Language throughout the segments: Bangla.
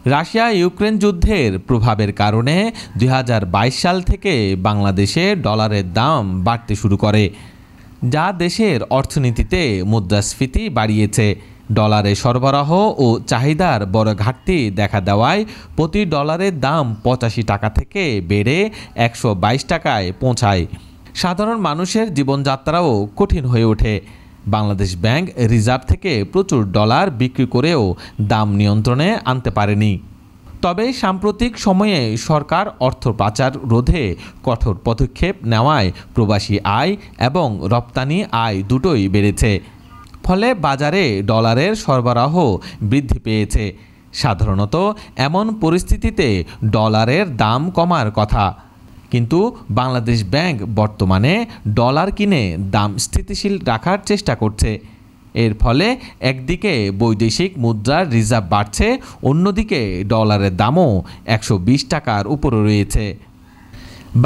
রাশিয়া ইউক্রেন যুদ্ধের প্রভাবের কারণে ২০২২ সাল থেকে বাংলাদেশে ডলারের দাম বাড়তে শুরু করে, যা দেশের অর্থনীতিতে মুদ্রাস্ফীতি বাড়িয়েছে। ডলারের সরবরাহ ও চাহিদার বড় ঘাটতি দেখা দেওয়ায় প্রতি ডলারের দাম ৮৫ টাকা থেকে বেড়ে ১২২ টাকায় পৌঁছায়। সাধারণ মানুষের জীবনযাত্রাও কঠিন হয়ে ওঠে। বাংলাদেশ ব্যাংক রিজার্ভ থেকে প্রচুর ডলার বিক্রি করেও দাম নিয়ন্ত্রণে আনতে পারেনি। তবে সাম্প্রতিক সময়ে সরকার অর্থ পাচার রোধে কঠোর পদক্ষেপ নেওয়ায় প্রবাসী আয় এবং রপ্তানি আয় দুটোই বেড়েছে। ফলে বাজারে ডলারের সরবরাহ বৃদ্ধি পেয়েছে। সাধারণত এমন পরিস্থিতিতে ডলারের দাম কমার কথা, কিন্তু বাংলাদেশ ব্যাংক বর্তমানে ডলার কিনে দাম স্থিতিশীল রাখার চেষ্টা করছে। এর ফলে একদিকে বৈদেশিক মুদ্রার রিজার্ভ বাড়ছে, অন্যদিকে ডলারের দামও ১২০ টাকার উপরে রয়েছে।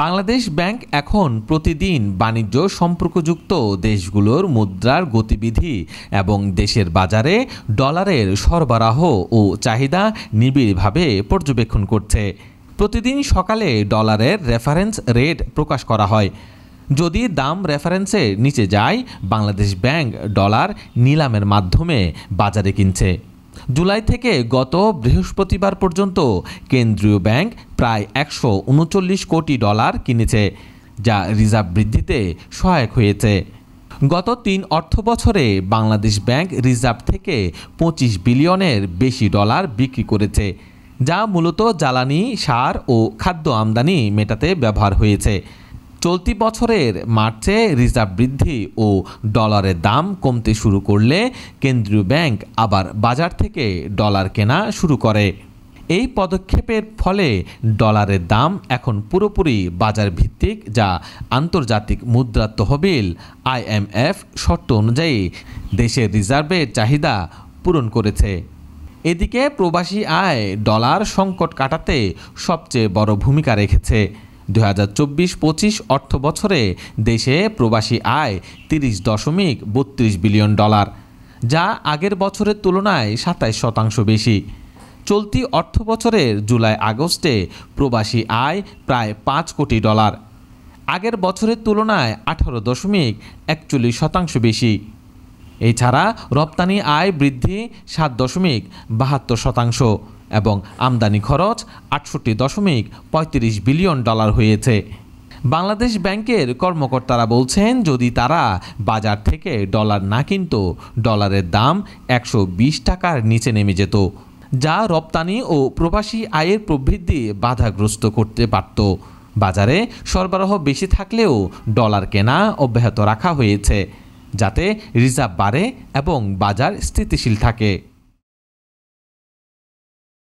বাংলাদেশ ব্যাংক এখন প্রতিদিন বাণিজ্য সম্পর্কযুক্ত দেশগুলোর মুদ্রার গতিবিধি এবং দেশের বাজারে ডলারের সরবরাহ ও চাহিদা নিবিড়ভাবে পর্যবেক্ষণ করছে। প্রতিদিন সকালে ডলারের রেফারেন্স রেট প্রকাশ করা হয়। যদি দাম রেফারেন্সের নিচে যায়, বাংলাদেশ ব্যাংক ডলার নিলামের মাধ্যমে বাজারে কিনছে। জুলাই থেকে গত বৃহস্পতিবার পর্যন্ত কেন্দ্রীয় ব্যাংক প্রায় ১৩৯ কোটি ডলার কিনেছে, যা রিজার্ভ বৃদ্ধিতে সহায়ক হয়েছে। গত ৩ অর্থবছরে বাংলাদেশ ব্যাংক রিজার্ভ থেকে ২৫ বিলিয়নের বেশি ডলার বিক্রি করেছে, যা মূলত জ্বালানি, সার ও খাদ্য আমদানি মেটাতে ব্যবহার হয়েছে। চলতি বছরের মার্চে রিজার্ভ বৃদ্ধি ও ডলারের দাম কমতে শুরু করলে কেন্দ্রীয় ব্যাংক আবার বাজার থেকে ডলার কেনা শুরু করে। এই পদক্ষেপের ফলে ডলারের দাম এখন পুরোপুরি বাজার ভিত্তিক, যা আন্তর্জাতিক মুদ্রা তহবিল IMF শর্ত অনুযায়ী দেশের রিজার্ভের চাহিদা পূরণ করেছে। এদিকে প্রবাসী আয় ডলার সংকট কাটাতে সবচেয়ে বড় ভূমিকা রেখেছে। ২০২৪-২৫ অর্থ বছরে দেশে প্রবাসী আয় ৩০.৩২ বিলিয়ন ডলার, যা আগের বছরের তুলনায় ২৭% বেশি। চলতি অর্থ বছরের জুলাই-আগস্টে প্রবাসী আয় প্রায় ৫ কোটি ডলার, আগের বছরের তুলনায় ১৮.৪১% বেশি। এছাড়া রপ্তানি আয় বৃদ্ধি ৭.৭২% এবং আমদানি খরচ ৬৮.৩৫ বিলিয়ন ডলার হয়েছে। বাংলাদেশ ব্যাংকের কর্মকর্তারা বলছেন, যদি তারা বাজার থেকে ডলার না কিনত, ডলারের দাম ১২০ টাকার নিচে নেমে যেত, যা রপ্তানি ও প্রবাসী আয়ের প্রবৃদ্ধি বাধাগ্রস্ত করতে পারত। বাজারে সরবরাহ বেশি থাকলেও ডলার কেনা অব্যাহত রাখা হয়েছে, যাতে রিজার্ভ বাড়ে এবং বাজার স্থিতিশীল থাকে।